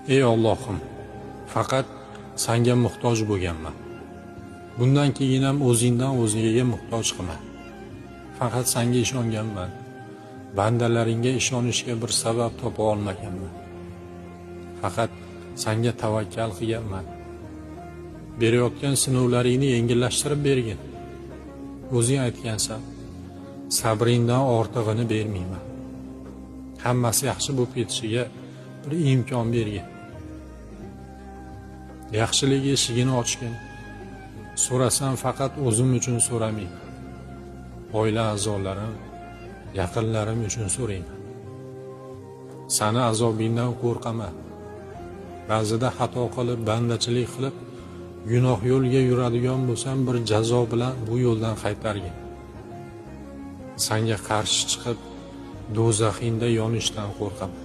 Ey Allohim, faqat Sanga muhtoj bo'lganman. Bundan keyin ham o'zingdan o'zgaga muhtoj qilma. Faqat Sanga ishonganman. Bandalaringga ishonishga bir sabab topa olmaganman. Faqat Sanga tavakkal qilganman. Berayotgan sinovlaringni yengillashtirib bergin. O'zing aytgansan, sabringdan ortig'ini bermayman. Hammasi yaxshi bo'lib ketishiga bir imkon bergin. Yaxshilik eshigini ochgin. So'rasam faqat o'zim uchun so'ramayman. Oila a'zolarim, yaqinlarim uchun so'rayman. Sani azobingdan qo'rqaman. Ba'zida xato qilib, bandachilik qilib, gunoh yo'lga yuradigan bo'lsam, bir jazo bilan bu yo'ldan qaytargin. Sanga qarshi chiqib, do'zaxingda yonishdan qo'rqaman.